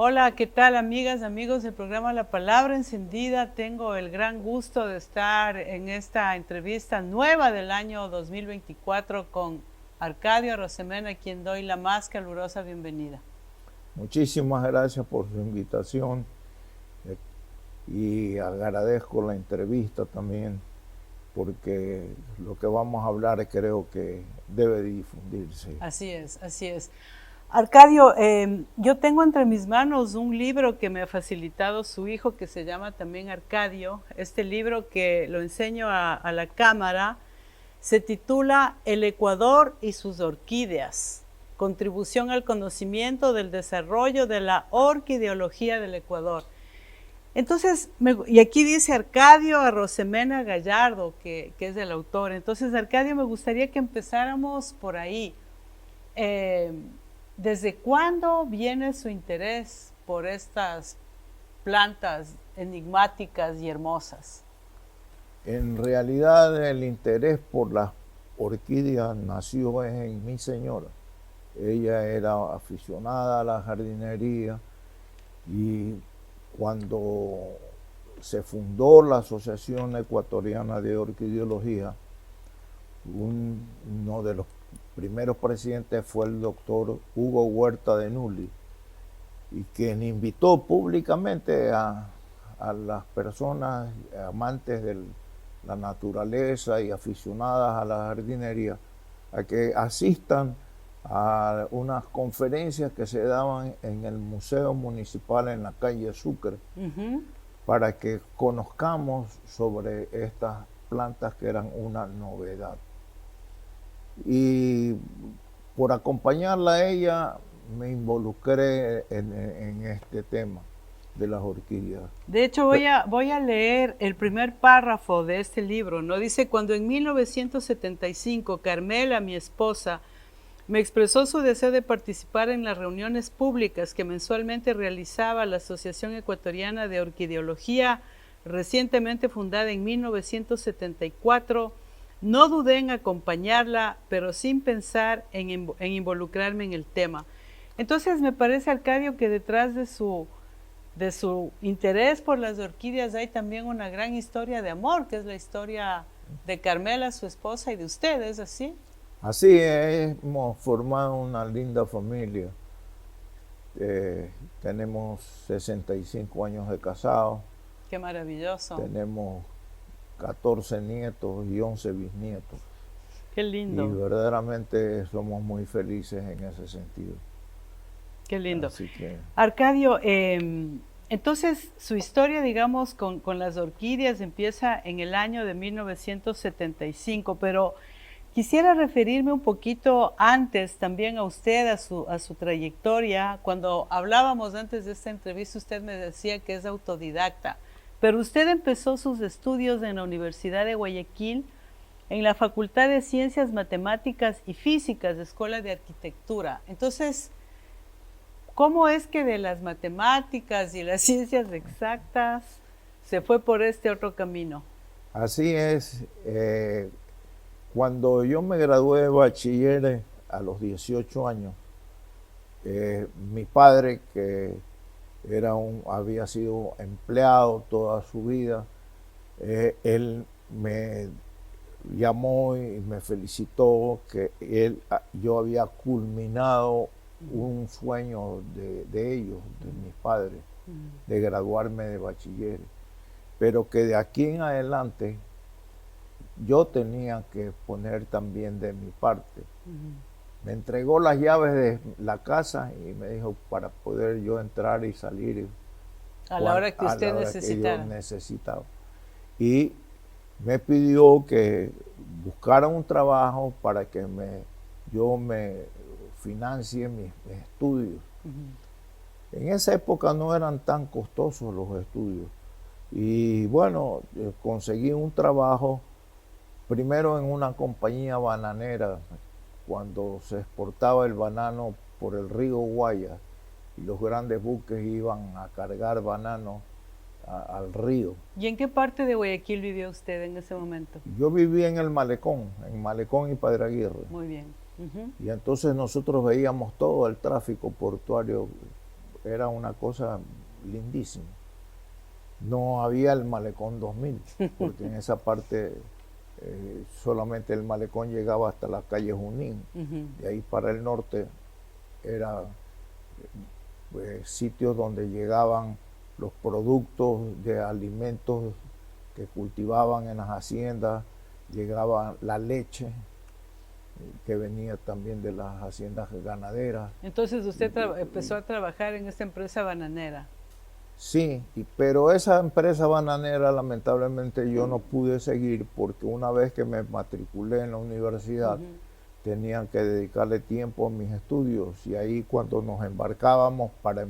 Hola, ¿qué tal amigas, amigos del programa La Palabra Encendida? Tengo el gran gusto de estar en esta entrevista nueva del año 2024 con Arcadio Arosemena, a quien doy la más calurosa bienvenida. Muchísimas gracias por su invitación y agradezco la entrevista también porque lo que vamos a hablar creo que debe difundirse. Así es, así es. Arcadio, yo tengo entre mis manos un libro que me ha facilitado su hijo que se llama también Arcadio. Este libro que lo enseño a la cámara se titula El Ecuador y sus orquídeas, contribución al conocimiento del desarrollo de la orquideología del Ecuador. Entonces, y aquí dice Arcadio Arosemena Gallardo, que es el autor. Entonces, Arcadio, me gustaría que empezáramos por ahí. ¿Desde cuándo viene su interés por estas plantas enigmáticas y hermosas? En realidad el interés por las orquídeas nació en mi señora. Ella era aficionada a la jardinería y cuando se fundó la Asociación Ecuatoriana de Orquideología, uno de los primeros presidentes fue el doctor Hugo Huerta de Nulli, y quien invitó públicamente a las personas amantes de la naturaleza y aficionadas a la jardinería a que asistan a unas conferencias que se daban en el Museo Municipal en la calle Sucre, para que conozcamos sobre estas plantas que eran una novedad. Y por acompañarla a ella me involucré en este tema de las orquídeas. De hecho, voy a leer el primer párrafo de este libro, ¿no? Dice: cuando en 1975 Carmela, mi esposa, me expresó su deseo de participar en las reuniones públicas que mensualmente realizaba la Asociación Ecuatoriana de Orquideología, recientemente fundada en 1974, no dudé en acompañarla, pero sin pensar en involucrarme en el tema. Entonces me parece, Arcadio, que detrás de su interés por las orquídeas hay también una gran historia de amor, que es la historia de Carmela, su esposa, y de ustedes, ¿así? Así es, hemos formado una linda familia. Tenemos 65 años de casados. Qué maravilloso. Tenemos 14 nietos y 11 bisnietos. Qué lindo. Y verdaderamente somos muy felices en ese sentido. Qué lindo. Así que, Arcadio, entonces su historia, digamos, con las orquídeas empieza en el año de 1975, pero quisiera referirme un poquito antes también a usted, a su trayectoria. Cuando hablábamos antes de esta entrevista, usted me decía que es autodidacta, pero usted empezó sus estudios en la Universidad de Guayaquil, en la Facultad de Ciencias Matemáticas y Físicas, de Escuela de Arquitectura. Entonces, ¿cómo es que de las matemáticas y las ciencias exactas se fue por este otro camino? así es. Cuando yo me gradué de bachiller a los 18 años, mi padre, que había sido empleado toda su vida, él me llamó y me felicitó que yo había culminado un sueño de ellos, de mis padres, de graduarme de bachiller, pero que de aquí en adelante yo tenía que poner también de mi parte. Me entregó las llaves de la casa y me dijo para poder yo entrar y salir a la hora que usted necesitaba. Y me pidió que buscara un trabajo para que yo me financie mis estudios. En esa época no eran tan costosos los estudios. Y bueno, conseguí un trabajo primero en una compañía bananera, cuando se exportaba el banano por el río Guaya y los grandes buques iban a cargar banano al río. ¿Y en qué parte de Guayaquil vivió usted en ese momento? Yo vivía en Malecón y Padre Aguirre. Muy bien. Y entonces nosotros veíamos todo el tráfico portuario era una cosa lindísima. No había el Malecón 2000, porque en esa parte solamente el Malecón llegaba hasta la calle Junín. De ahí para el norte era sitios donde llegaban los productos de alimentos que cultivaban en las haciendas, llegaba la leche que venía también de las haciendas ganaderas. Entonces usted empezó a trabajar en esta empresa bananera. Sí, pero esa empresa bananera lamentablemente yo no pude seguir porque una vez que me matriculé en la universidad tenían que dedicarle tiempo a mis estudios, y ahí cuando nos embarcábamos para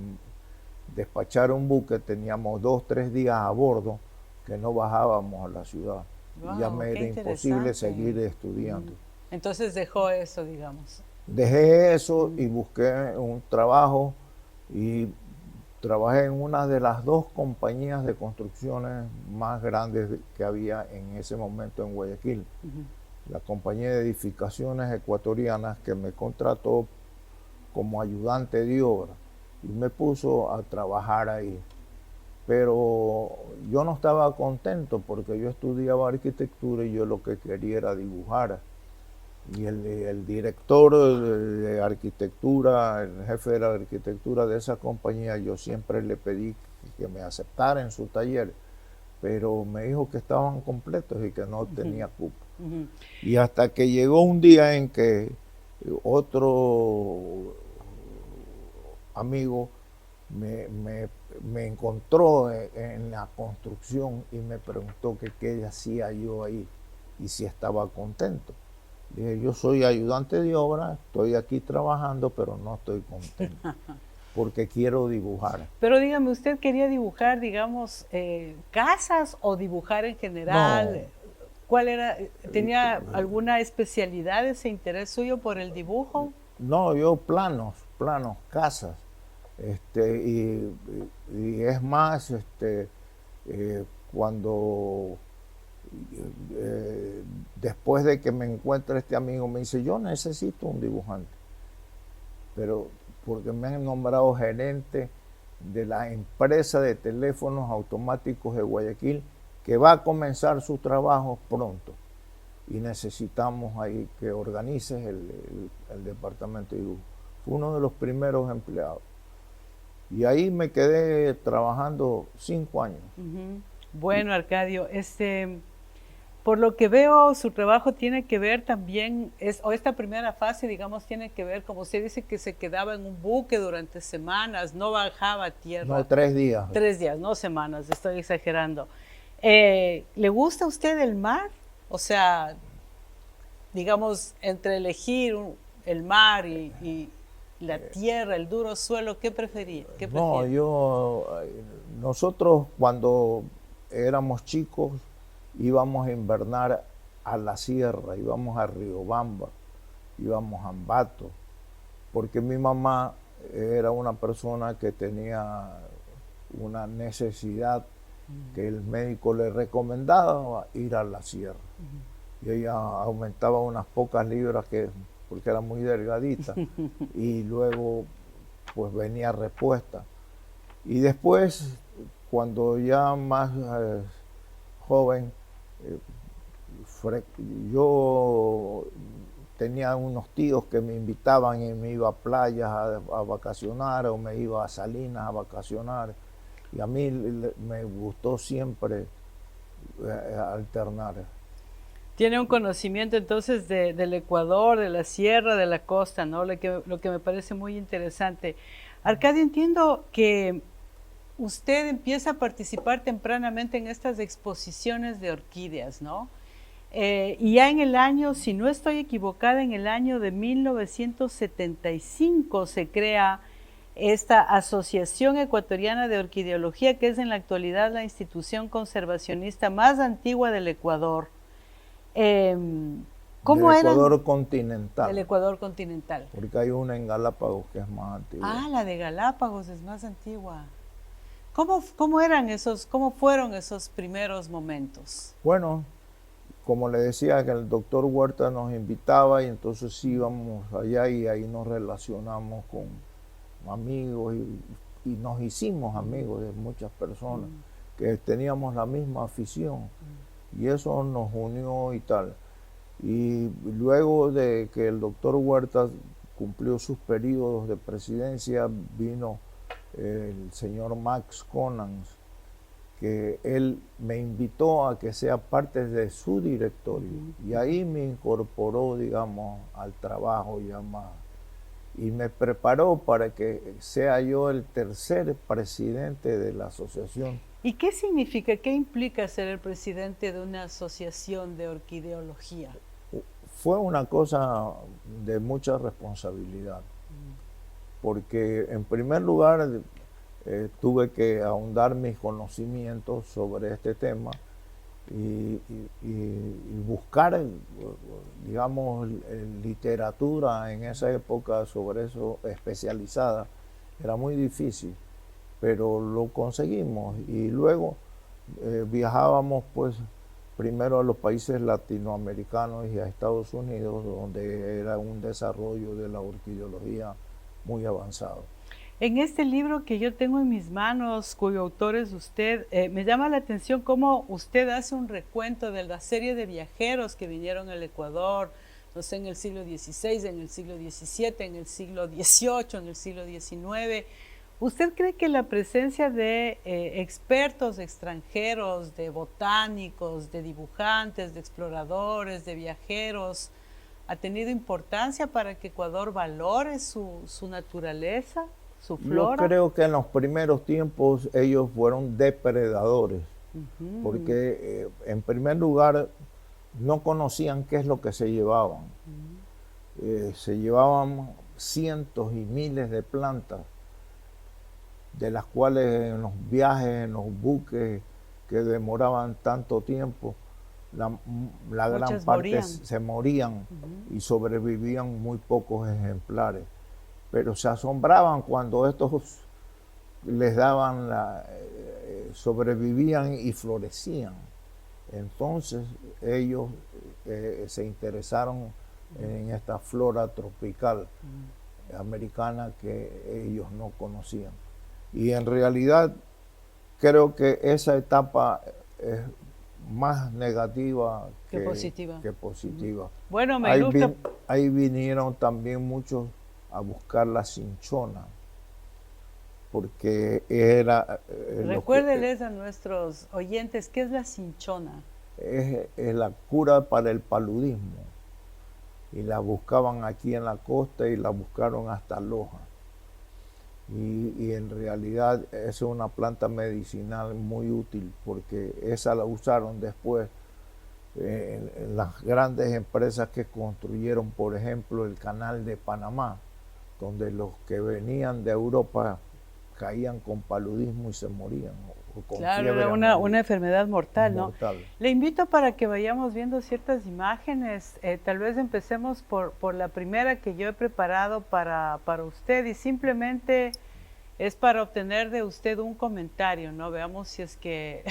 despachar un buque teníamos 2 o 3 días a bordo que no bajábamos a la ciudad. Wow, y ya me era imposible seguir estudiando. Entonces dejó eso, digamos. Dejé eso y busqué un trabajo, y trabajé en una de las 2 compañías de construcciones más grandes que había en ese momento en Guayaquil. La compañía de edificaciones ecuatorianas, que me contrató como ayudante de obra y me puso a trabajar ahí. Pero yo no estaba contento porque yo estudiaba arquitectura y yo lo que quería era dibujar. Y el director de arquitectura, el jefe de la arquitectura de esa compañía, yo siempre le pedí que me aceptara en su taller, pero me dijo que estaban completos y que no tenía cupo. Y hasta que llegó un día en que otro amigo me encontró en la construcción y me preguntó que qué hacía yo ahí y si estaba contento. Dije, yo soy ayudante de obra, estoy aquí trabajando, pero no estoy contento, porque quiero dibujar. Pero dígame, ¿usted quería dibujar, digamos, casas o dibujar en general? No. ¿Cuál era? ¿Tenía alguna especialidad ese interés suyo por el dibujo? No, yo planos, casas. Y es más, cuando después de que me encuentre este amigo me dice, yo necesito un dibujante, pero porque me han nombrado gerente de la empresa de teléfonos automáticos de Guayaquil, que va a comenzar su trabajo pronto y necesitamos ahí que organices el departamento de dibujo. Fue uno de los primeros empleados. Y ahí me quedé trabajando 5 años. Bueno, Arcadio, por lo que veo, su trabajo tiene que ver también, o esta primera fase, digamos, tiene que ver, como usted dice, que se quedaba en un buque durante semanas, no bajaba a tierra. No, 3 días. 3 días, no semanas, estoy exagerando. ¿Le gusta a usted el mar? O sea, digamos, entre elegir el mar y la tierra, el duro suelo, ¿qué prefería? No, nosotros cuando éramos chicos íbamos a invernar a la sierra, íbamos a Riobamba, íbamos a Ambato, porque mi mamá era una persona que tenía una necesidad que el médico le recomendaba ir a la sierra. Y ella aumentaba unas pocas libras porque era muy delgadita, y luego pues venía repuesta. Y después, cuando ya más joven, yo tenía unos tíos que me invitaban y me iba a playas a vacacionar, o me iba a Salinas a vacacionar, y a mí me gustó siempre alternar. Tiene un conocimiento entonces del Ecuador, de la sierra, de la costa, ¿no? Lo que me parece muy interesante. Arcadio, entiendo que usted empieza a participar tempranamente en estas exposiciones de orquídeas, ¿no? Y ya en el año, si no estoy equivocada, en el año de 1975 se crea esta Asociación Ecuatoriana de Orquideología, que es en la actualidad la institución conservacionista más antigua del Ecuador. ¿Cómo del Ecuador continental. Del Ecuador continental. Porque hay una en Galápagos que es más antigua. Ah, la de Galápagos es más antigua. ¿Cómo fueron esos primeros momentos? Bueno, como le decía, que el doctor Huerta nos invitaba y entonces íbamos allá y ahí nos relacionamos con amigos y nos hicimos amigos de muchas personas que teníamos la misma afición y eso nos unió y tal. Y luego de que el doctor Huerta cumplió sus periodos de presidencia, vino el señor Max Conans, que él me invitó a que sea parte de su directorio y ahí me incorporó, digamos, al trabajo ya más y me preparó para que sea yo el tercer presidente de la asociación. ¿Y qué significa, qué implica ser el presidente de una asociación de orquideología? Fue una cosa de mucha responsabilidad, porque en primer lugar tuve que ahondar mis conocimientos sobre este tema y buscar, digamos, literatura en esa época sobre eso especializada. Era muy difícil, pero lo conseguimos y luego viajábamos pues primero a los países latinoamericanos y a Estados Unidos, donde era un desarrollo de la orquideología muy avanzado. En este libro que yo tengo en mis manos, cuyo autor es usted, me llama la atención cómo usted hace un recuento de la serie de viajeros que vinieron al Ecuador, no sé, en el siglo XVI, en el siglo XVII, en el siglo XVIII, en el siglo XIX. ¿Usted cree que la presencia de expertos extranjeros, de botánicos, de dibujantes, de exploradores, de viajeros, ha tenido importancia para que Ecuador valore su naturaleza, su flora? Yo creo que en los primeros tiempos ellos fueron depredadores, porque en primer lugar no conocían qué es lo que se llevaban. Se llevaban cientos y miles de plantas, de las cuales en los viajes, en los buques que demoraban tanto tiempo, la gran parte se morían y sobrevivían muy pocos ejemplares. Pero se asombraban cuando estos les daban sobrevivían y florecían. Entonces ellos se interesaron en esta flora tropical americana que ellos no conocían. Y en realidad creo que esa etapa es más negativa que positiva. Bueno, me gusta. Ahí vinieron también muchos a buscar la cinchona, porque era... Recuérdeles a nuestros oyentes, ¿qué es la cinchona? Es la cura para el paludismo, y la buscaban aquí en la costa y la buscaron hasta Loja. Y en realidad es una planta medicinal muy útil, porque esa la usaron después en las grandes empresas que construyeron, por ejemplo, el canal de Panamá, donde los que venían de Europa caían con paludismo y se morían. O con claro, era una enfermedad mortal, ¿no? Le invito para que vayamos viendo ciertas imágenes. Tal vez empecemos por la primera que yo he preparado para usted, y simplemente es para obtener de usted un comentario, ¿no? Veamos si es que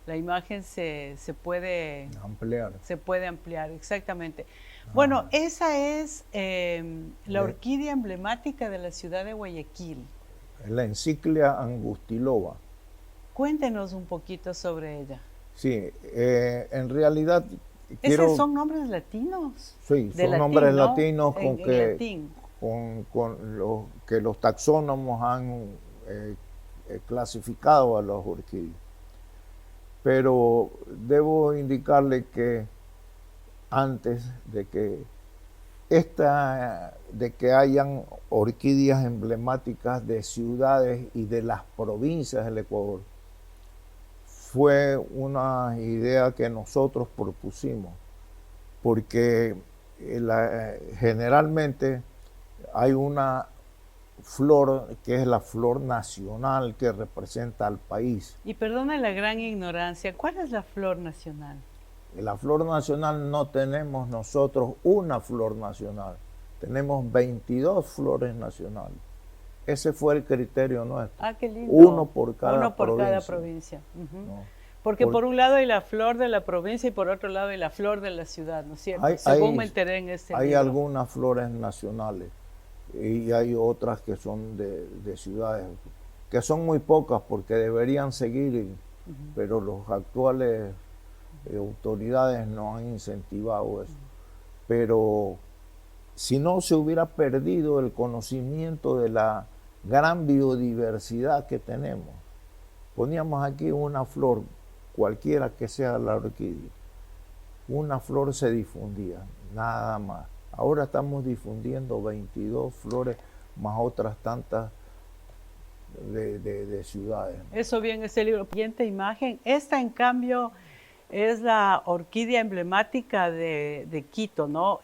la imagen se puede ampliar. Se puede ampliar, exactamente. Bueno, esa es la orquídea emblemática de la ciudad de Guayaquil. La Enciclia angustilova. Cuéntenos un poquito sobre ella. Sí, en realidad... ¿Esos son nombres latinos? Sí, son nombres latinos con los que los taxónomos han clasificado a las orquídeas. Pero debo indicarle que antes de que hayan orquídeas emblemáticas de ciudades y de las provincias del Ecuador, fue una idea que nosotros propusimos, porque generalmente hay una flor que es la flor nacional que representa al país. Y perdone la gran ignorancia, ¿cuál es la flor nacional? La flor nacional no tenemos nosotros una flor nacional, tenemos 22 flores nacionales. Ese fue el criterio nuestro. Ah, qué lindo. Uno por cada provincia. No. Porque por un lado hay la flor de la provincia y por otro lado hay la flor de la ciudad, ¿no es cierto? Según me enteré en este Hay libro. algunas flores nacionales y hay otras que son de ciudades. que son muy pocas porque deberían seguir, pero los actuales autoridades no han incentivado eso. Pero si no se hubiera perdido el conocimiento de la gran biodiversidad que tenemos, poníamos aquí una flor, cualquiera que sea la orquídea, una flor se difundía, nada más. Ahora estamos difundiendo 22 flores más otras tantas de ciudades. Eso vi en ese libro. Siguiente imagen. Esta, en cambio, es la orquídea emblemática de Quito, ¿no?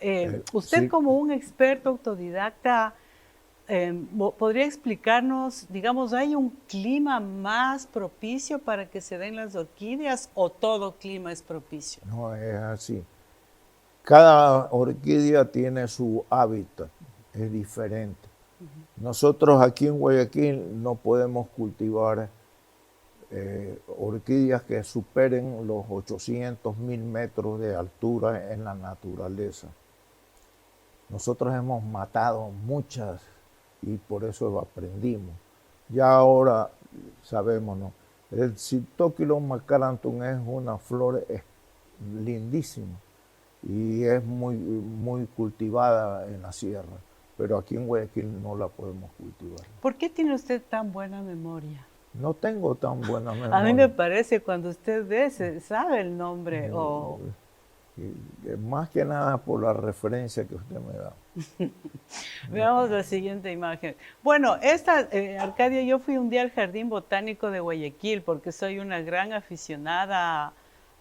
Usted, sí. como un experto autodidacta, ¿podría explicarnos, digamos, hay un clima más propicio para que se den las orquídeas o todo clima es propicio? No es así. Cada orquídea tiene su hábitat, es diferente. Nosotros aquí en Guayaquil no podemos cultivar orquídeas que superen los 800.000 metros de altura en la naturaleza. Nosotros hemos matado muchas y por eso aprendimos. Ya ahora sabemos, ¿no? El Cytochilon macranthum es una flor lindísima y es muy cultivada en la sierra, pero aquí en Guayaquil no la podemos cultivar. ¿Por qué tiene usted tan buena memoria? No tengo tan buena memoria. A mí me parece, cuando usted ve, se sabe el nombre. Más que nada por la referencia que usted me da. Veamos la siguiente imagen. Bueno, esta, Arcadio, yo fui un día al Jardín Botánico de Guayaquil porque soy una gran aficionada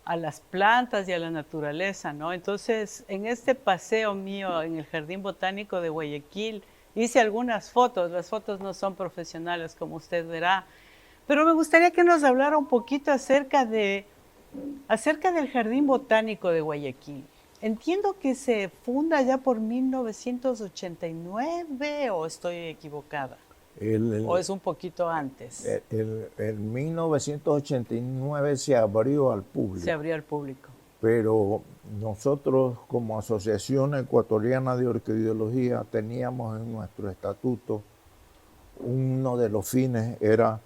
a las plantas y a la naturaleza, ¿no? Entonces, en este paseo mío en el Jardín Botánico de Guayaquil, hice algunas fotos. Las fotos no son profesionales, como usted verá, pero me gustaría que nos hablara un poquito acerca del Jardín Botánico de Guayaquil. Entiendo que se funda ya por 1989, o estoy equivocada, o es un poquito antes. En 1989 se abrió al público. Se abrió al público. Pero nosotros, como Asociación Ecuatoriana de Orquideología, teníamos en nuestro estatuto, uno de los fines era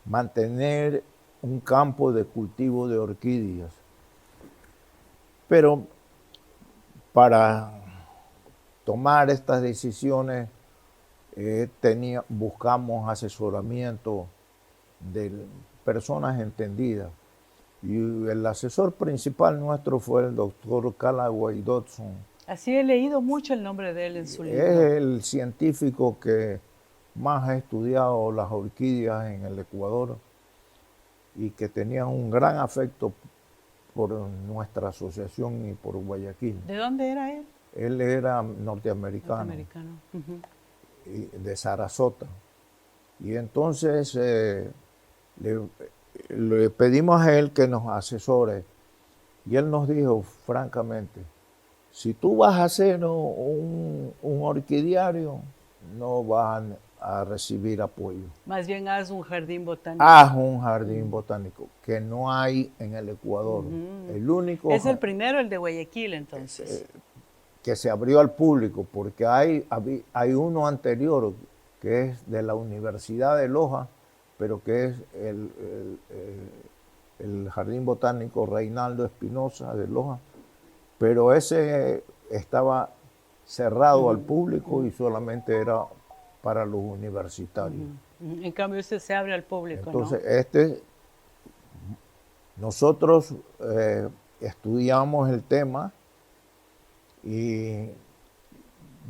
mantener un campo de cultivo de orquídeas. Pero para tomar estas decisiones buscamos asesoramiento de personas entendidas. Y el asesor principal nuestro fue el doctor Callaway Dodson. Así he leído mucho el nombre de él en su libro. Es el científico que más ha estudiado las orquídeas en el Ecuador y que tenía un gran afecto por nuestra asociación y por Guayaquil. ¿De dónde era él? Él era norteamericano. De Sarasota. Y entonces le pedimos a él que nos asesore. Y él nos dijo francamente, si tú vas a hacer un orquidiario, no vas a recibir apoyo. Más bien haz un jardín botánico. Haz un jardín botánico, que no hay en el Ecuador. El único... Es el primero, el de Guayaquil, entonces. Que se abrió al público, porque hay uno anterior que es de la Universidad de Loja, pero que es el Jardín Botánico Reinaldo Espinosa de Loja, pero ese estaba cerrado al público y solamente era para los universitarios. En cambio, este se abre al público, entonces, ¿no? Nosotros estudiamos el tema y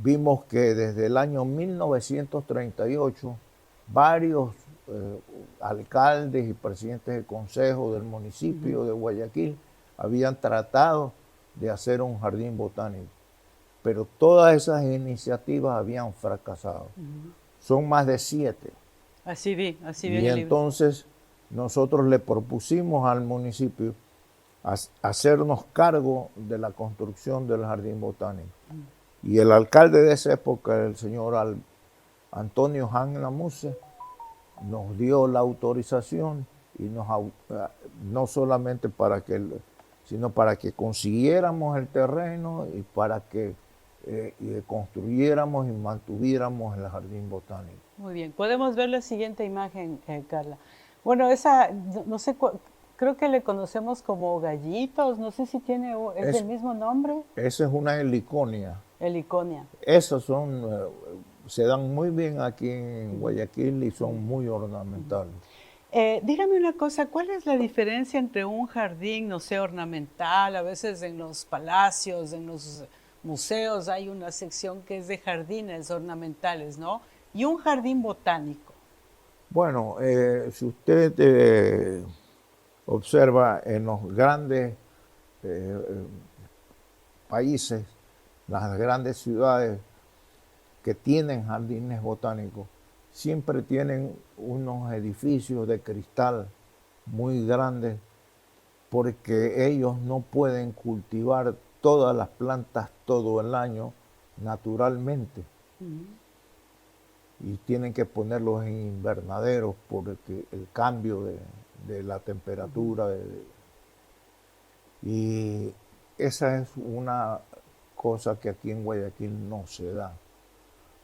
vimos que desde el año 1938 varios alcaldes y presidentes de consejo del municipio de Guayaquil habían tratado de hacer un jardín botánico, pero todas esas iniciativas habían fracasado. Son más de 7. Así vi y el entonces nosotros le propusimos al municipio hacernos cargo de la construcción del jardín botánico. Y el alcalde de esa época, el señor Antonio Jan Lamuse, nos dio la autorización y no solamente sino para que consiguiéramos el terreno y para que construyéramos y mantuviéramos el jardín botánico. Muy bien, podemos ver la siguiente imagen, Carla. Bueno, esa, no sé, creo que le conocemos como gallitos, no sé si tiene, es del Es, mismo nombre, esa es una heliconia. heliconia. Esos son, se dan muy bien aquí en Guayaquil y son muy ornamentales. Dígame una cosa, ¿cuál es la diferencia entre un jardín, no sé, ornamental? A veces en los palacios, en los museos hay una sección que es de jardines ornamentales, ¿no? Y un jardín botánico. Bueno, si usted observa en los grandes eh, países, las grandes ciudades que tienen jardines botánicos, siempre tienen unos edificios de cristal muy grandes porque ellos no pueden cultivar todas las plantas todo el año naturalmente y tienen que ponerlos en invernaderos porque el cambio de la temperatura y esa es una cosa que aquí en Guayaquil no se da.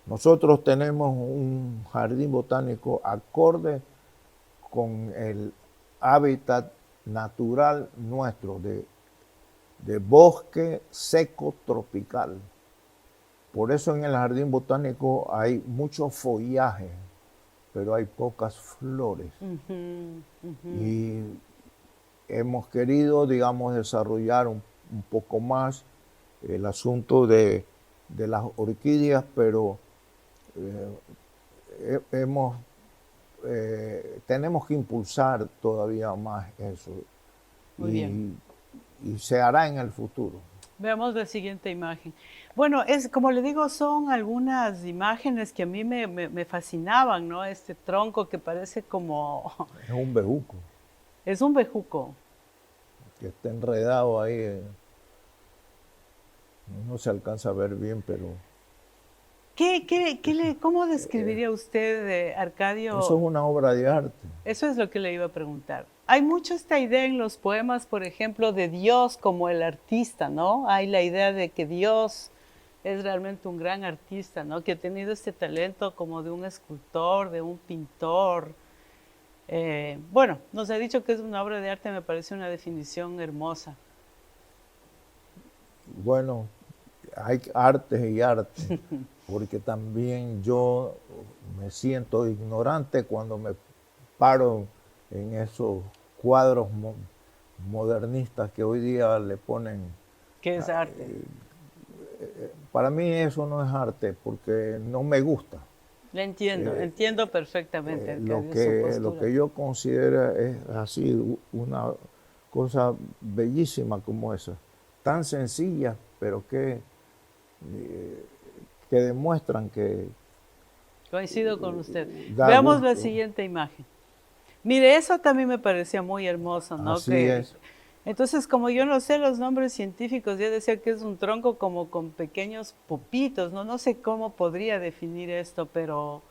Nosotros tenemos un jardín botánico acorde con el hábitat natural nuestro de bosque seco tropical. Por eso en el jardín botánico hay mucho follaje, pero hay pocas flores. Y hemos querido, digamos, desarrollar un poco más el asunto de las orquídeas, pero hemos tenemos que impulsar todavía más eso Muy bien. y se hará en el futuro. Veamos la siguiente imagen. Bueno, es como le digo, son algunas imágenes que a mí me fascinaban, ¿no? Este tronco que parece como... Es un bejuco Es un bejuco. que está enredado ahí. No se alcanza a ver bien, pero ¿Cómo describiría usted, Arcadio? eso es una obra de arte. Eso es lo que le iba a preguntar. Hay mucho esta idea en los poemas, por ejemplo, de Dios como el artista, ¿no? Hay la idea de que Dios es realmente un gran artista, ¿no? Que ha tenido este talento como de un escultor, de un pintor. Bueno, nos ha dicho que es una obra de arte, me parece una definición hermosa. Bueno, hay artes y artes, porque también yo me siento ignorante cuando me paro en esos cuadros modernistas que hoy día le ponen. ¿Qué es arte? Para mí eso no es arte porque no me gusta. Le entiendo, entiendo perfectamente Lo que yo considero es así una cosa bellísima como esa, tan sencilla, pero que demuestran que Coincido con usted. da Veamos la gusto. siguiente imagen. Mire, eso también me parecía muy hermoso, ¿no? Así es. Entonces, como yo no sé los nombres científicos, yo decía que es un tronco como con pequeños pupitos, ¿no? No sé cómo podría definir esto, pero...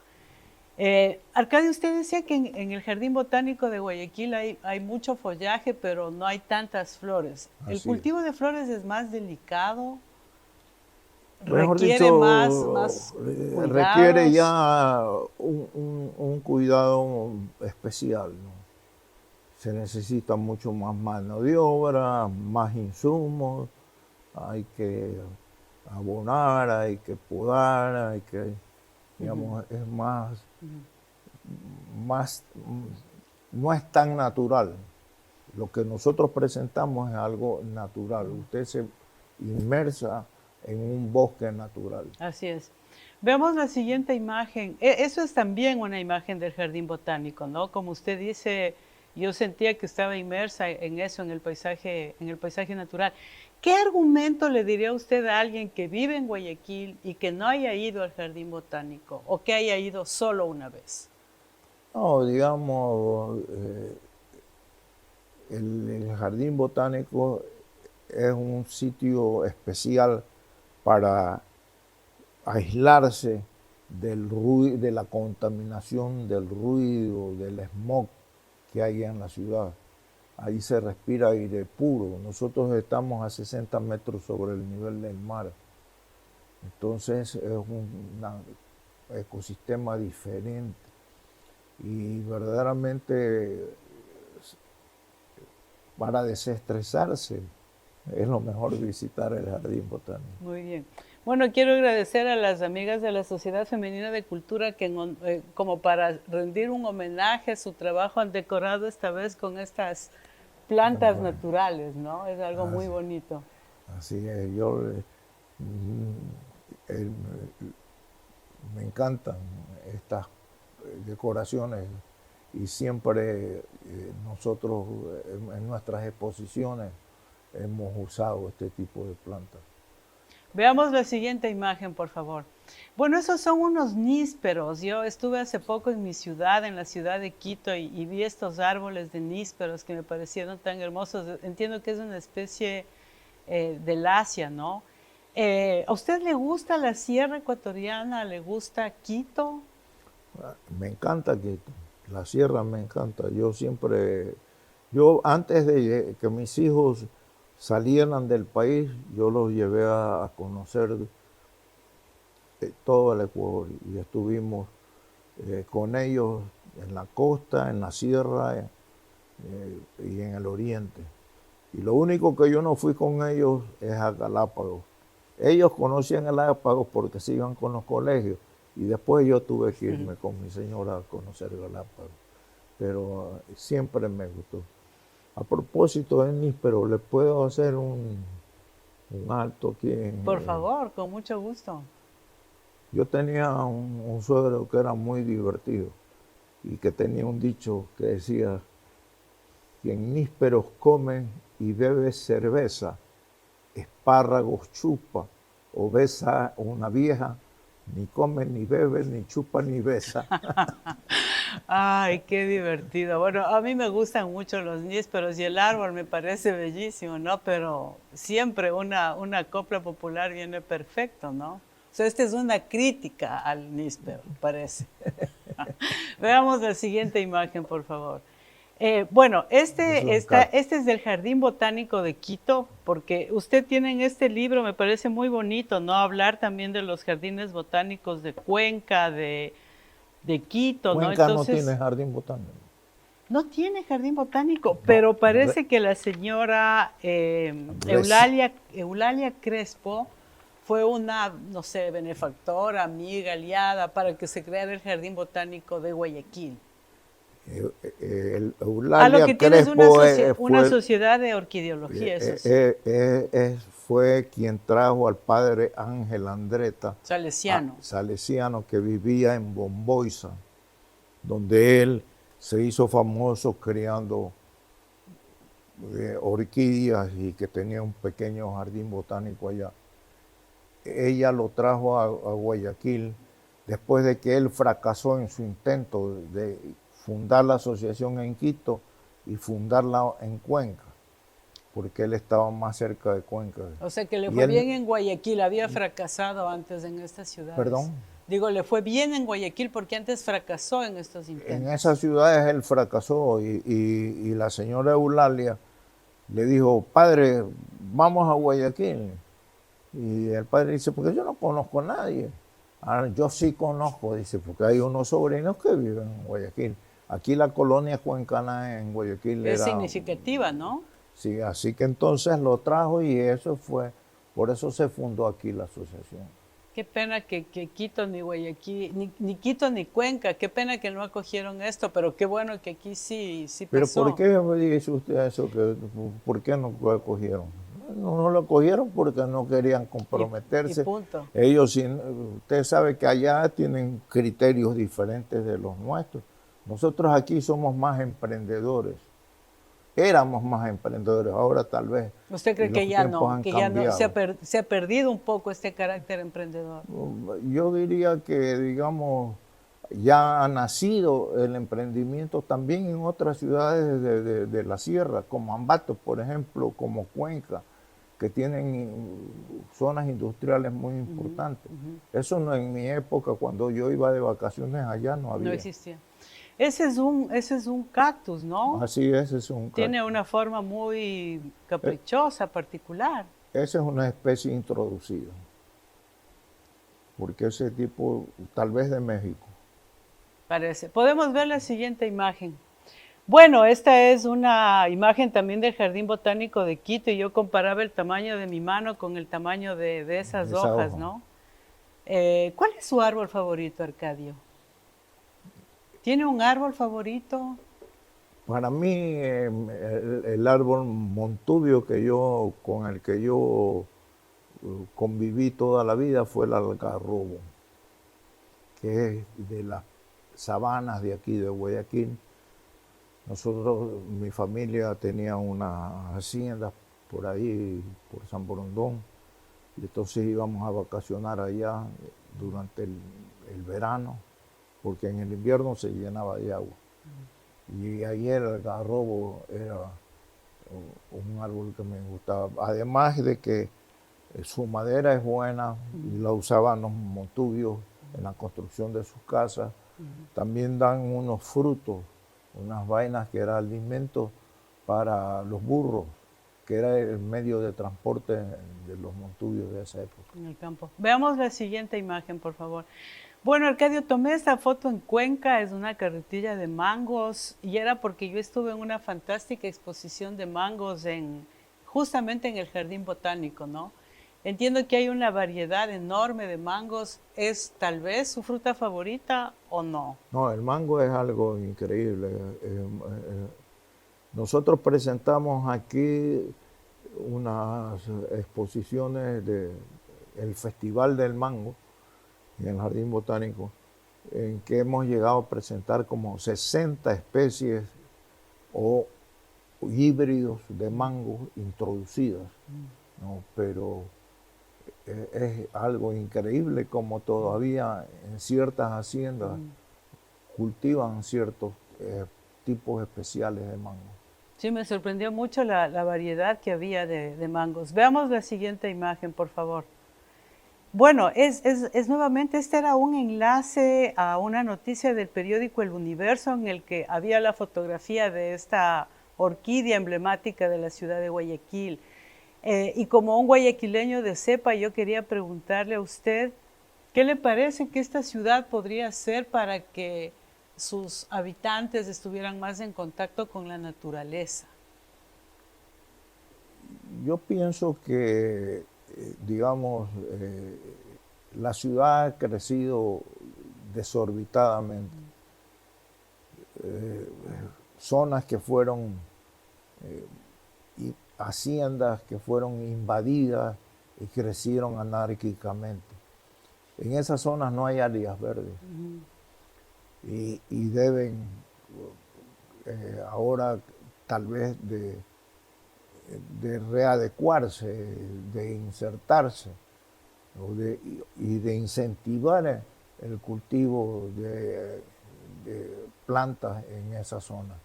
Arcadio, usted decía que en el Jardín Botánico de Guayaquil hay mucho follaje, pero no hay tantas flores. ¿El Así cultivo de flores es más delicado? Mejor ¿Requiere dicho, más requiere cuidados? ya un cuidado especial, ¿no? Se necesita mucho más mano de obra, más insumos, hay que abonar, hay que podar, hay que, digamos, es más, no es tan natural. Lo que nosotros presentamos es algo natural. Usted se inmersa en un bosque natural. Así es. Veamos la siguiente imagen. Eso es también una imagen del jardín botánico, ¿no? Como usted dice, yo sentía que estaba inmersa en eso, en el paisaje natural. ¿Qué argumento le diría usted a alguien que vive en Guayaquil y que no haya ido al jardín botánico o que haya ido solo una vez? No, digamos, el jardín botánico es un sitio especial para aislarse del ruido, de la contaminación, del ruido, del smog que hay en la ciudad. Ahí se respira aire puro. Nosotros estamos a 60 metros sobre el nivel del mar. Entonces es ecosistema diferente y verdaderamente para desestresarse es lo mejor visitar el jardín botánico. Muy bien. Bueno, quiero agradecer a las amigas de la Sociedad Femenina de Cultura que como para rendir un homenaje a su trabajo han decorado esta vez con estas plantas naturales, ¿no? Es algo muy bonito. Así es, eh, me encantan estas decoraciones y siempre nosotros en nuestras exposiciones hemos usado este tipo de plantas. Veamos la siguiente imagen, por favor. Bueno, esos son unos nísperos. Yo estuve hace poco en mi ciudad, en la ciudad de Quito, y vi estos árboles de nísperos que me parecieron tan hermosos. Entiendo que es una especie del Asia, ¿no? ¿A usted le gusta la sierra ecuatoriana? ¿Le gusta Quito? Me encanta Quito, la sierra me encanta. Yo antes de que mis hijos salieran del país, yo los llevé a conocer todo el Ecuador y estuvimos con ellos en la costa, en la sierra y en el oriente. Y lo único que yo no fui con ellos es a Galápagos. Ellos conocían Galápagos porque se iban con los colegios y después yo tuve que irme con mi señora a conocer Galápagos. Pero siempre me gustó. A propósito de níspero, ¿le puedo hacer un alto aquí? Por favor, con mucho gusto. Yo tenía un suegro que era muy divertido y que tenía un dicho que decía: quien nísperos come y bebe cerveza, espárragos chupa o besa una vieja, ni come ni bebe, ni chupa ni besa. Ay, qué divertido. Bueno, a mí me gustan mucho los nísperos y el árbol me parece bellísimo, ¿no? Pero siempre una copla popular viene perfecto, ¿no? O sea, esta es una crítica al níspero, parece. Veamos la siguiente imagen, por favor. Bueno, este es del Jardín Botánico de Quito, porque usted tiene en este libro, me parece muy bonito, ¿no? Hablar también de los jardines botánicos de Cuenca, de Quito, ¿no? Cuenca no tiene jardín botánico. No tiene jardín botánico, no, pero parece que la señora Eulalia Crespo fue una, no sé, benefactora, amiga, aliada para que se creara el Jardín Botánico de Guayaquil. Eulalia lo que tienes Crespo una sociedad de orquideología, eso sí. Fue quien trajo al padre Ángel Andretta Salesiano, que vivía en Bomboiza, donde él se hizo famoso criando orquídeas y que tenía un pequeño jardín botánico allá. Ella lo trajo a Guayaquil después de que él fracasó en su intento de fundar la asociación en Quito y fundarla en Cuenca, porque él estaba más cerca de Cuenca. O sea que le fue bien en Guayaquil, había fracasado antes en estas ciudades. ¿Perdón? Digo, le fue bien en Guayaquil porque antes fracasó en estos intentos. En esas ciudades él fracasó y la señora Eulalia le dijo: padre, vamos a Guayaquil. Y el padre dice: porque yo no conozco a nadie. Ahora, yo sí conozco, dice, porque hay unos sobrinos que viven en Guayaquil. Aquí la colonia cuencana en Guayaquil es significativa, ¿no? Sí, así que entonces lo trajo y eso fue, por eso se fundó aquí la asociación. Qué pena que Quito ni Guayaquil, ni Quito ni Cuenca, qué pena que no acogieron esto, pero qué bueno que aquí sí pasó. ¿Pero por qué me dice usted eso? ¿Por qué no lo acogieron? No lo acogieron porque no querían comprometerse. Y punto. Ellos, usted sabe que allá tienen criterios diferentes de los nuestros. Nosotros aquí somos más emprendedores. Éramos más emprendedores, ahora tal vez. ¿Usted cree que ya no se ha perdido un poco este carácter emprendedor? Yo diría que, digamos, ya ha nacido el emprendimiento también en otras ciudades de la sierra, como Ambato, por ejemplo, como Cuenca, que tienen zonas industriales muy importantes. Eso no, en mi época, cuando yo iba de vacaciones allá, no había. No existía. Ese es un cactus, ¿no? Así es, es un cactus. Tiene una forma muy caprichosa, particular. Esa es una especie introducida. porque ese tipo, tal vez de México. Parece. Podemos ver la siguiente imagen. Bueno, esta es una imagen también del Jardín Botánico de Quito y yo comparaba el tamaño de mi mano con el tamaño de esas Esa hojas, hoja. ¿no? ¿Cuál es su árbol favorito, Arcadio? ¿Tiene un árbol favorito? Para mí, el árbol montubio con el que yo conviví toda la vida fue el algarrobo, que es de las sabanas de aquí de Guayaquil. Nosotros, mi familia tenía una hacienda por ahí, por San Borondón, y entonces íbamos a vacacionar allá durante el verano, porque en el invierno se llenaba de agua. Y ahí el algarrobo era un árbol que me gustaba, además de que su madera es buena y la usaban los montubios en la construcción de sus casas. También dan unos frutos, unas vainas que era alimento para los burros, que era el medio de transporte de los montubios de esa época. En el campo. Veamos la siguiente imagen, por favor. Bueno, Arcadio, tomé esta foto en Cuenca, es una carretilla de mangos y era porque yo estuve en una fantástica exposición de mangos justamente en el Jardín Botánico, ¿no? Entiendo que hay una variedad enorme de mangos. ¿Es tal vez su fruta favorita o no? No, el mango es algo increíble. Nosotros presentamos aquí unas exposiciones del Festival del Mango en el Jardín Botánico, en que hemos llegado a presentar como 60 especies o híbridos de mango introducidas, ¿no? Pero es algo increíble como todavía en ciertas haciendas cultivan ciertos tipos especiales de mango. Sí, me sorprendió mucho la variedad que había de mangos. Veamos la siguiente imagen, por favor. Bueno, es nuevamente, este era un enlace a una noticia del periódico El Universo en el que había la fotografía de esta orquídea emblemática de la ciudad de Guayaquil. Y como un guayaquileño de cepa, yo quería preguntarle a usted, ¿qué le parece que esta ciudad podría hacer para que sus habitantes estuvieran más en contacto con la naturaleza? Yo pienso que, digamos, la ciudad ha crecido desorbitadamente. Zonas que fueron, haciendas que fueron invadidas y crecieron anárquicamente. En esas zonas no hay áreas verdes. Y deben ahora tal vez de readecuarse, de insertarse y de incentivar el cultivo de plantas en esa zona.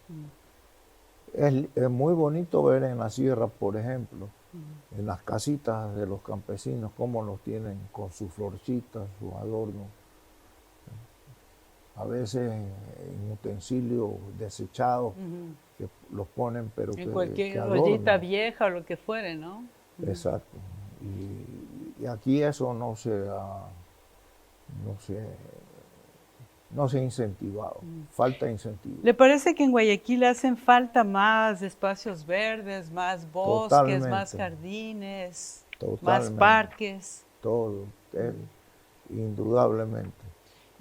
Es muy bonito ver en la sierra, por ejemplo, en las casitas de los campesinos, cómo los tienen con sus florcitas, sus adornos. A veces en utensilios desechados que los ponen, pero en que cualquier adornan. ollita vieja o lo que fuere, ¿no? Exacto. Y aquí eso no se ha incentivado. Falta incentivo. ¿Le parece que en Guayaquil hacen falta más espacios verdes, más bosques, Totalmente. más jardines, más Totalmente. parques? Todo, indudablemente.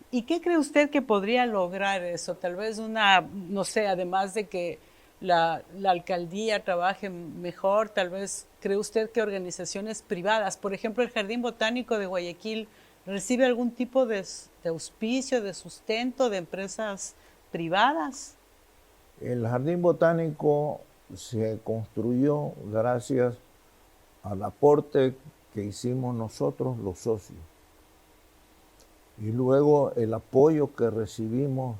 ¿Y qué cree usted que podría lograr eso? Tal vez no sé, además de que la alcaldía trabaje mejor, tal vez cree usted que organizaciones privadas, por ejemplo, el Jardín Botánico de Guayaquil, recibe algún tipo de auspicio, de sustento de empresas privadas. El Jardín Botánico se construyó gracias al aporte que hicimos nosotros los socios. Y luego el apoyo que recibimos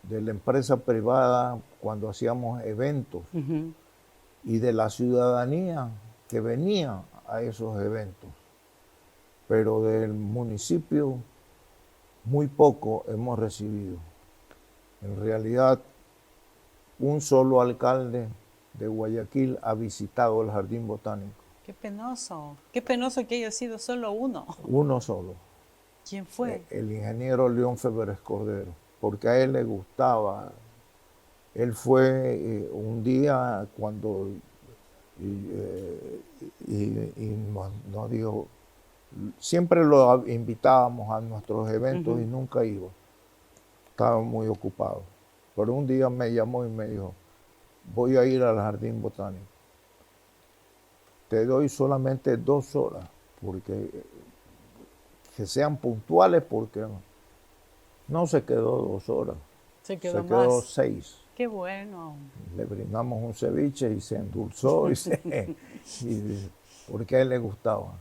de la empresa privada cuando hacíamos eventos y de la ciudadanía que venía a esos eventos. Pero del municipio muy poco hemos recibido. En realidad, un solo alcalde de Guayaquil ha visitado el Jardín Botánico. Qué penoso que haya sido solo uno. Uno solo. ¿Quién fue? El ingeniero León Febres Cordero, porque a él le gustaba. Él fue un día cuando nos dijo, siempre lo invitábamos a nuestros eventos y nunca iba, estaba muy ocupado. Pero un día me llamó y me dijo, voy a ir al Jardín Botánico. Te doy solamente 2 horas, porque que sean puntuales, porque no se quedó 2 horas, Se se quedó quedó más. 6. Qué bueno. Le brindamos un ceviche y se endulzó, porque a él le gustaba.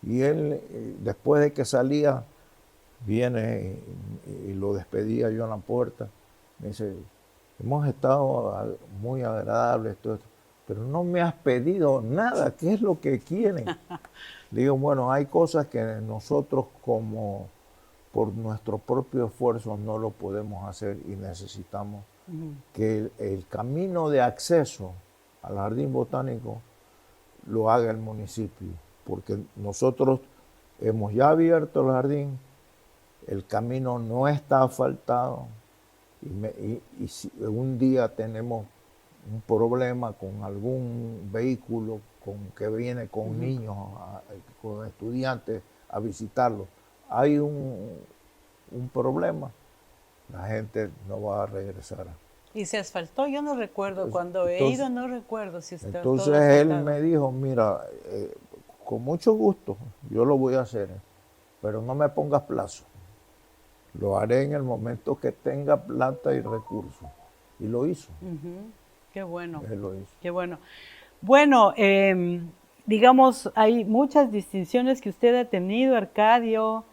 Y él, después de que salía, viene y lo despedía yo en la puerta. Me dice, hemos estado muy agradables, todo esto, pero no me has pedido nada, ¿qué es lo que quieren? Digo, bueno, hay cosas que nosotros como por nuestro propio esfuerzo no lo podemos hacer y necesitamos que el camino de acceso al Jardín Botánico lo haga el municipio, porque nosotros hemos ya abierto el jardín, el camino no está asfaltado y si un día tenemos un problema con algún vehículo que viene con niños, con estudiantes a visitarlo, hay un problema, la gente no va a regresar. ¿Y se asfaltó? Yo no recuerdo. Cuando he ido, no recuerdo si está todo Entonces él asfaltado. me dijo, mira, con mucho gusto, yo lo voy a hacer, pero no me pongas plazo. Lo haré en el momento que tenga plata y recursos. Y lo hizo. Qué bueno. Él lo hizo. Qué bueno. Bueno, digamos, hay muchas distinciones que usted ha tenido, Arcadio.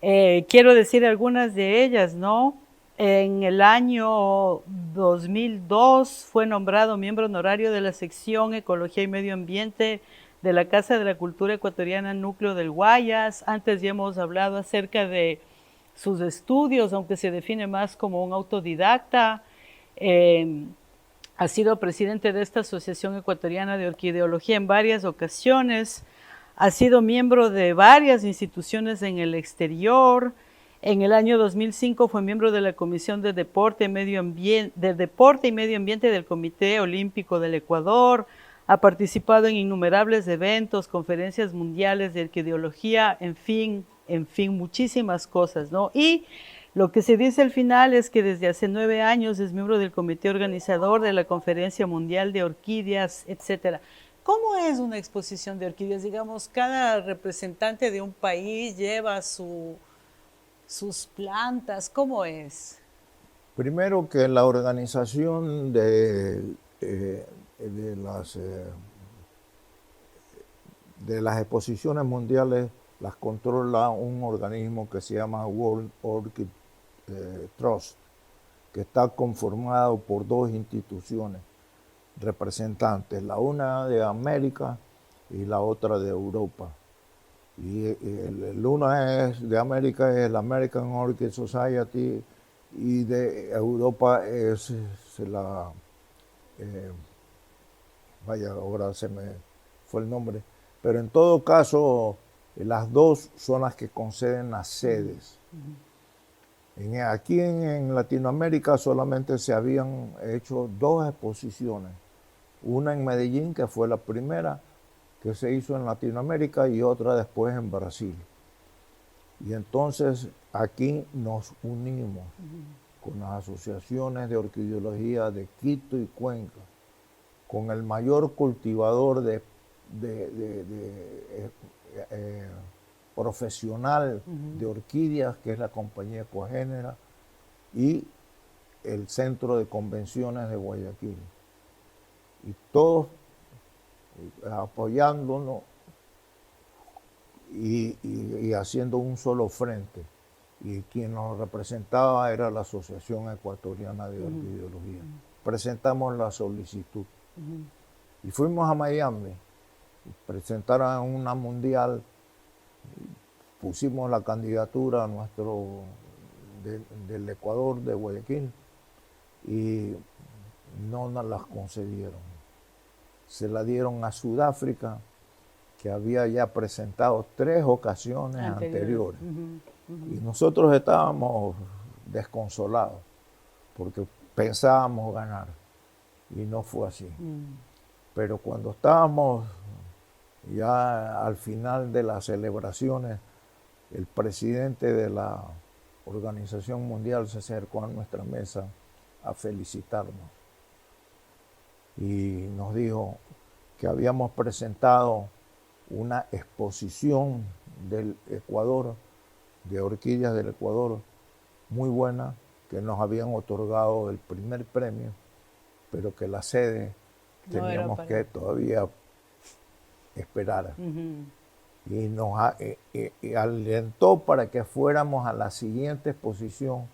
Quiero decir algunas de ellas, ¿no? En el año 2002 fue nombrado miembro honorario de la sección Ecología y Medio Ambiente de la Casa de la Cultura Ecuatoriana Núcleo del Guayas. Antes ya hemos hablado acerca de sus estudios, aunque se define más como un autodidacta. Ha sido presidente de esta Asociación Ecuatoriana de Orquideología en varias ocasiones. Ha sido miembro de varias instituciones en el exterior. En el año 2005 fue miembro de la Comisión de Deporte y Medio Ambiente del Comité Olímpico del Ecuador. Ha participado en innumerables eventos, conferencias mundiales de orquideología, en fin, muchísimas cosas, ¿no? Y lo que se dice al final es que desde hace 9 años es miembro del comité organizador de la Conferencia Mundial de Orquídeas, etc. ¿Cómo es una exposición de orquídeas? Digamos, cada representante de un país lleva sus plantas. ¿Cómo es? Primero que la organización de las exposiciones mundiales las controla un organismo que se llama World Orchid Trust, que está conformado por 2 instituciones representantes, la una de América y la otra de Europa. Y el una es de América, es la American Orchid Society, y de Europa es la vaya, ahora se me fue el nombre, pero en todo caso las 2 son las que conceden las sedes. Aquí en Latinoamérica solamente se habían hecho 2 exposiciones, una en Medellín, que fue la primera que se hizo en Latinoamérica, y otra después en Brasil. Y entonces aquí nos unimos con las asociaciones de orquideología de Quito y Cuenca, con el mayor cultivador profesional de orquídeas, que es la compañía Ecuagénera, y el Centro de Convenciones de Guayaquil. Y todos apoyándonos y haciendo un solo frente. Y quien nos representaba era la Asociación Ecuatoriana de Orquideología. Presentamos la solicitud. Y fuimos a Miami, presentaron una mundial, pusimos la candidatura del Ecuador, de Guayaquil, y no nos las concedieron. Se la dieron a Sudáfrica, que había ya presentado 3 ocasiones anteriores. Y nosotros estábamos desconsolados porque pensábamos ganar y no fue así. Pero cuando estábamos ya al final de las celebraciones, el presidente de la Organización Mundial se acercó a nuestra mesa a felicitarnos y nos dijo que habíamos presentado una exposición del Ecuador, de orquídeas del Ecuador, muy buena, que nos habían otorgado el primer premio, pero que la sede No teníamos que todavía esperar. Y nos alentó para que fuéramos a la siguiente exposición,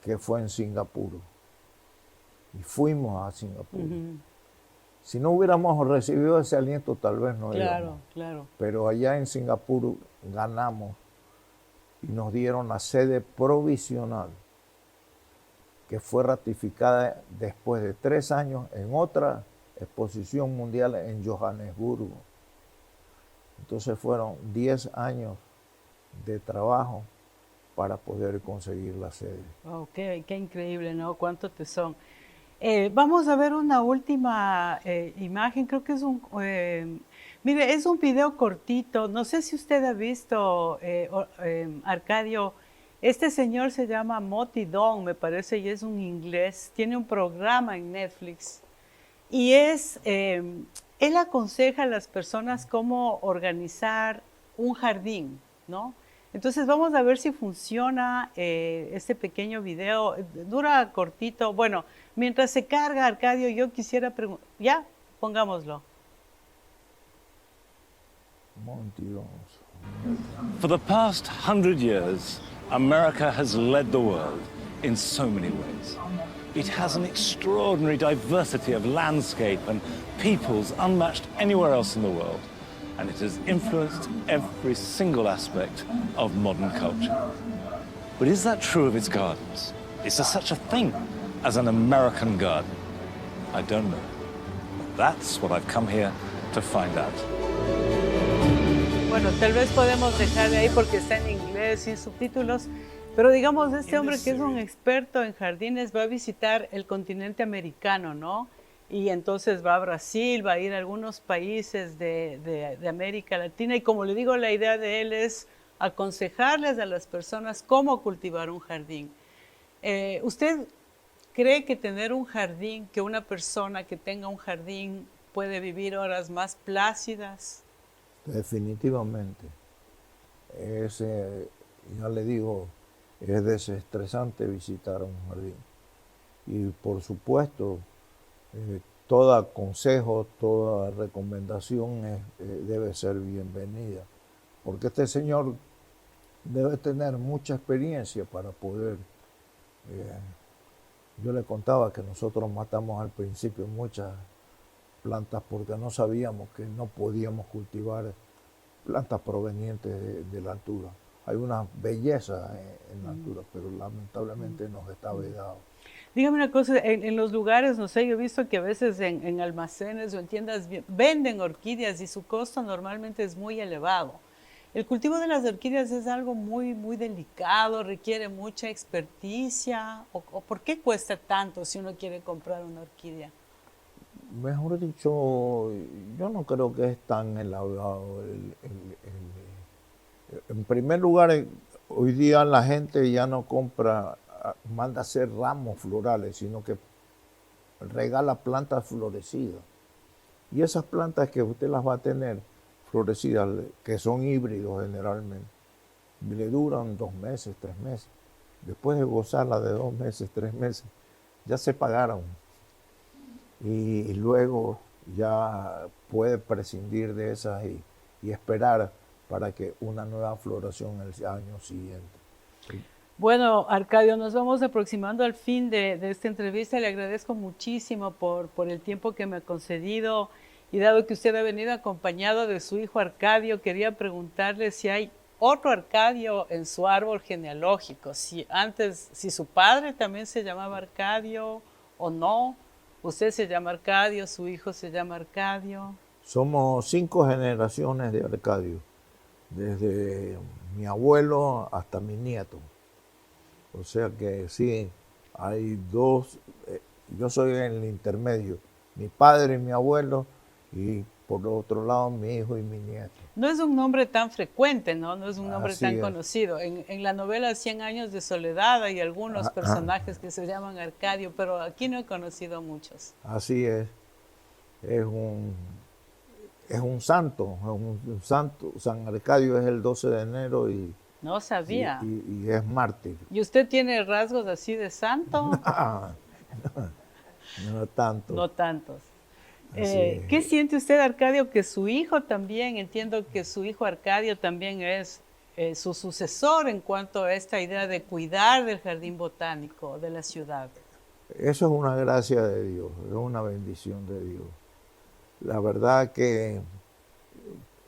que fue en Singapur. Y fuimos a Singapur. Si no hubiéramos recibido ese aliento, tal vez no íbamos. Claro. Pero allá en Singapur ganamos y nos dieron la sede provisional, que fue ratificada después de 3 años en otra exposición mundial en Johannesburgo. Entonces fueron 10 años de trabajo para poder conseguir la sede. Oh, qué increíble, ¿no? Cuánto tesón. Vamos a ver una última imagen, creo que es mire, es un video cortito, no sé si usted ha visto, Arcadio, este señor se llama Moti Dong, me parece, y es un inglés, tiene un programa en Netflix, y él aconseja a las personas cómo organizar un jardín, ¿no? Entonces vamos a ver si funciona este pequeño video, dura cortito. Bueno, mientras se carga, Arcadio, yo quisiera preguntar, ya, pongámoslo. For the past 100 years, America has led the world in so many ways. It has an extraordinary diversity of landscape and peoples unmatched anywhere else in the world. And it has influenced every single aspect of modern culture. But is that true of its gardens? Is there such a thing as an American garden? I don't know. But that's what I've come here to find out. Bueno, tal vez podemos dejarle ahí porque está en inglés sin subtítulos, pero digamos, este hombre que es un experto en jardines va a visitar el continente americano, ¿no? Y entonces va a Brasil, va a ir a algunos países de América Latina y como le digo, la idea de él es aconsejarles a las personas cómo cultivar un jardín. ¿Usted cree que tener un jardín, que una persona que tenga un jardín puede vivir horas más plácidas? Definitivamente. Ya le digo, es desestresante visitar un jardín. Y por supuesto, todo consejo, toda recomendación debe ser bienvenida, porque este señor debe tener mucha experiencia para poder. Yo le contaba que nosotros matamos al principio muchas plantas porque no sabíamos que no podíamos cultivar plantas provenientes de la altura. Hay una belleza en la altura, pero lamentablemente nos está vedado. Dígame una cosa, en los lugares, no sé, yo he visto que a veces en almacenes o en tiendas venden orquídeas y su costo normalmente es muy elevado. El cultivo de las orquídeas es algo muy delicado, requiere mucha experticia. ¿O por qué cuesta tanto si uno quiere comprar una orquídea? Mejor dicho, yo no creo que es tan elevado. En primer lugar, hoy día la gente ya no manda hacer ramos florales, sino que regala plantas florecidas. Y esas plantas que usted las va a tener florecidas, que son híbridos generalmente, le duran 2 meses, 3 meses. Después de gozarlas de 2 meses, 3 meses, ya se pagaron. Y luego ya puede prescindir de esas y esperar para que una nueva floración el año siguiente. Bueno, Arcadio, nos vamos aproximando al fin de esta entrevista. Le agradezco muchísimo por el tiempo que me ha concedido y dado que usted ha venido acompañado de su hijo Arcadio, quería preguntarle si hay otro Arcadio en su árbol genealógico, si su padre también se llamaba Arcadio o no, usted se llama Arcadio, su hijo se llama Arcadio. Somos 5 generaciones de Arcadio, desde mi abuelo hasta mi nieto. O sea que sí, hay dos, yo soy el intermedio, mi padre y mi abuelo, y por otro lado mi hijo y mi nieto. No es un nombre tan frecuente, ¿no? No es un nombre Así tan es. conocido. En la novela 100 años de soledad hay algunos personajes que se llaman Arcadio, pero aquí no he conocido muchos. Así es. Es un, es un santo, un santo. San Arcadio es el 12 de enero No sabía. y es mártir. ¿Y usted tiene rasgos así de santo? No tanto. No tantos. Así es. ¿Qué siente usted, Arcadio, que su hijo también, entiendo que su hijo Arcadio también es su sucesor en cuanto a esta idea de cuidar del jardín botánico de la ciudad? Eso es una gracia de Dios, es una bendición de Dios. La verdad que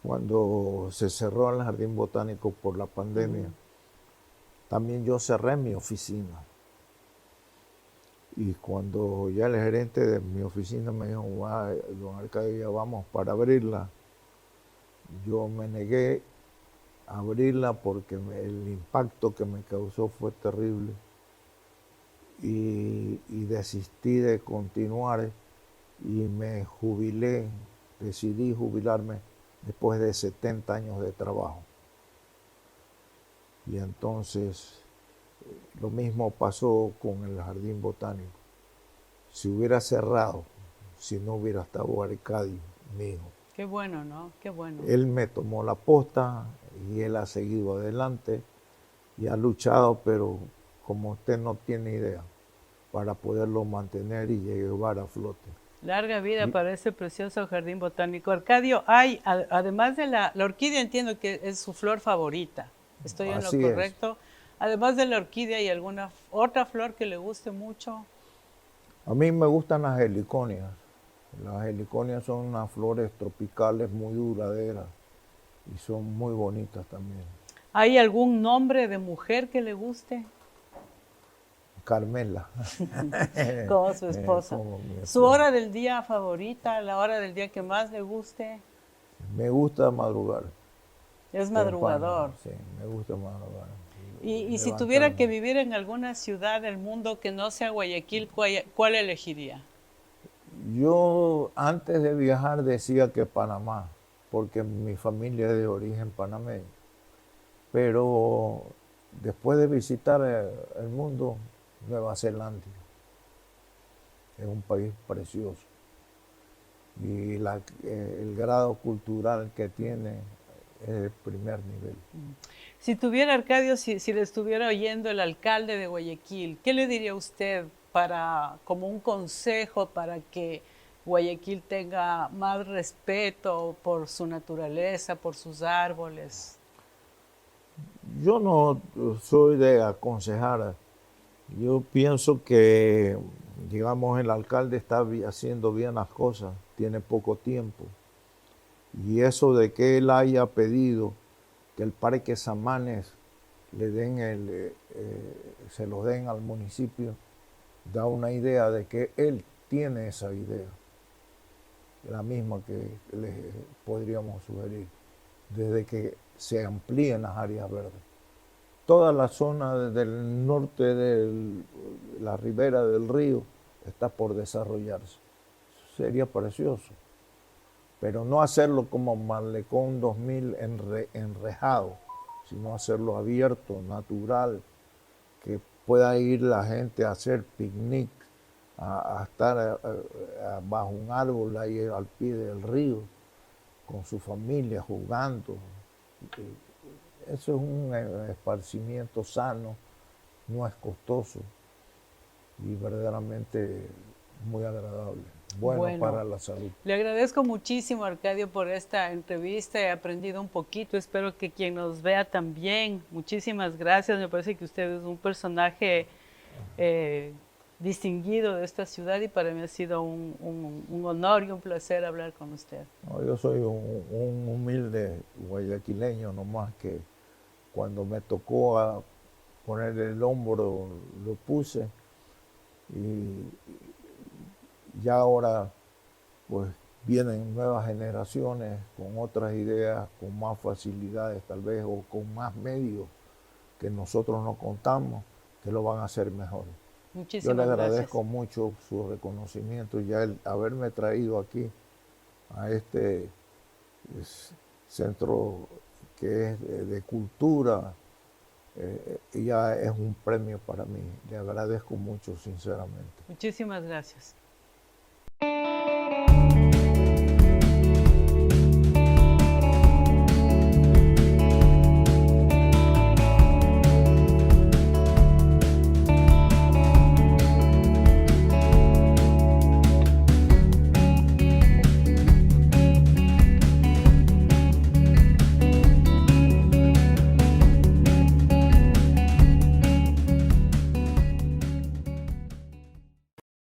cuando se cerró el jardín botánico por la pandemia, también yo cerré mi oficina. Y cuando ya el gerente de mi oficina me dijo, don Arcadio, ya vamos para abrirla, yo me negué a abrirla porque el impacto que me causó fue terrible. Y desistí de continuar y me jubilé, decidí jubilarme después de 70 años de trabajo. Y entonces lo mismo pasó con el jardín botánico. Si hubiera cerrado, si no hubiera estado Arcadio, mi hijo. Qué bueno, ¿no? Qué bueno. Él me tomó la posta y él ha seguido adelante y ha luchado, pero como usted no tiene idea, para poderlo mantener y llevar a flote. Larga vida para ese precioso jardín botánico. Arcadio, hay, además de la orquídea, entiendo que es su flor favorita. ¿Estoy en lo Así correcto? Es. Además de la orquídea, ¿hay alguna otra flor que le guste mucho? A mí me gustan las heliconias. Las heliconias son unas flores tropicales muy duraderas y son muy bonitas también. ¿Hay algún nombre de mujer que le guste? Carmela. Como su esposa. Como mi esposa. ¿Su hora del día favorita, la hora del día que más le guste? Me gusta madrugar. Es madrugador. Sí, me gusta madrugar. Y si tuviera que vivir en alguna ciudad del mundo que no sea Guayaquil, ¿cuál elegiría? Yo antes de viajar decía que Panamá, porque mi familia es de origen panameño. Pero después de visitar el mundo, Nueva Zelanda es un país precioso. Y el grado cultural que tiene es el primer nivel. Si tuviera, Arcadio, si le estuviera oyendo el alcalde de Guayaquil, ¿qué le diría usted como un consejo para que Guayaquil tenga más respeto por su naturaleza, por sus árboles? Yo no soy de aconsejar. Yo pienso que, digamos, el alcalde está haciendo bien las cosas, tiene poco tiempo. Y eso de que él haya pedido que el Parque Samanes se lo den al municipio, da una idea de que él tiene esa idea, la misma que le podríamos sugerir, desde que se amplíen las áreas verdes. Toda la zona del norte de la ribera del río está por desarrollarse. Sería precioso, pero no hacerlo como Malecón 2000 enrejado, sino hacerlo abierto, natural, que pueda ir la gente a hacer picnic, a estar bajo un árbol ahí al pie del río, con su familia jugando. Eso es un esparcimiento sano, no es costoso y verdaderamente muy agradable, bueno para la salud. Le agradezco muchísimo, Arcadio, por esta entrevista. He aprendido un poquito, espero que quien nos vea también. Muchísimas gracias, me parece que usted es un personaje distinguido de esta ciudad y para mí ha sido un honor y un placer hablar con usted. No, yo soy un humilde guayaquileño nomás que cuando me tocó poner el hombro lo puse y ya ahora pues vienen nuevas generaciones con otras ideas, con más facilidades tal vez, o con más medios que nosotros no contamos, que lo van a hacer mejor. Yo le Muchísimas agradezco gracias. mucho su reconocimiento y ya el haberme traído aquí a este centro que es de cultura, ya es un premio para mí. Le agradezco mucho, sinceramente. Muchísimas gracias.